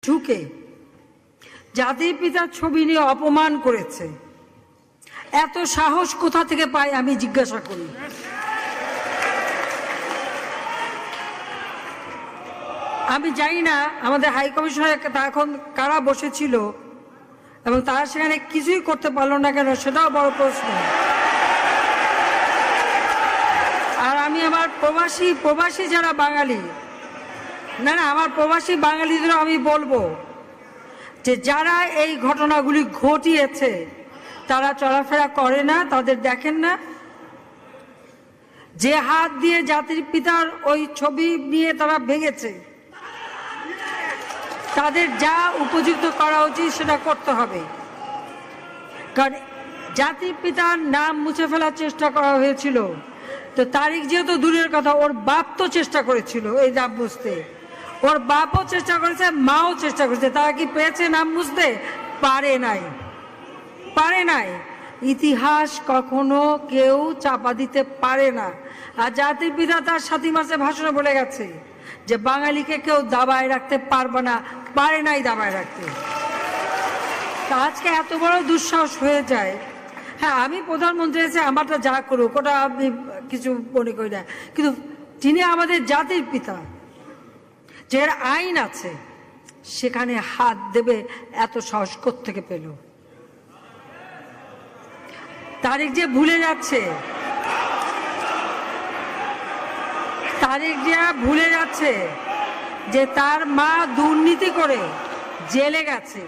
ঢুকে জাতির পিতার ছবি নিয়ে অপমান করেছে, এত সাহস কোথা থেকে পায় আমি জিজ্ঞাসা করি। আমি জানি না আমাদের হাই কমিশনার এখন কারা বসেছিল এবং তারা সেখানে কিছুই করতে পারলো না কেন, সেটাও বড় প্রশ্ন। আর আমি আমার প্রবাসী যারা বাঙালি, না আমার প্রবাসী বাঙালিদেরও আমি বলবো যে যারা এই ঘটনাগুলি ঘটিয়েছে তারা চলাফেরা করে না, তাদের দেখেন না। যে হাত দিয়ে জাতির পিতার ওই ছবি নিয়ে তারা ভেঙেছে, তাদের যা উপযুক্ত করা উচিত সেটা করতে হবে। কারণ জাতির পিতার নাম মুছে ফেলার চেষ্টা করা হয়েছিল, তো তারিখ যেহেতু দূরের কথা, ওর বাপ তো চেষ্টা করেছিল এই নাম মুছতে, ওর বাপও চেষ্টা করেছে, মাও চেষ্টা করেছে। তারা কি পেয়েছে নাম মুছতে? পারে নাই। ইতিহাস কখনো কেউ চাপা দিতে পারে না। আর জাতির পিতা তার 7 মাসে ভাষণে বলে গেছে যে বাঙালিকে কেউ দাবায় রাখতে পারবে না, পারে নাই দাবায় রাখতে। তা আজকে এত বড় দুঃসাহস হয়ে যায়। হ্যাঁ, আমি প্রধানমন্ত্রী এসে আমারটা যা করুক ওটা আমি কিছু মনে করি না, কিন্তু তিনি আমাদের জাতির পিতা, যে আইন আছে সেখানে হাত দেবে এত সাহস কোত্থেকে পেল? তারিখ যে ভুলে যাচ্ছে যে তার মা দুর্নীতি করে জেলে গেছে।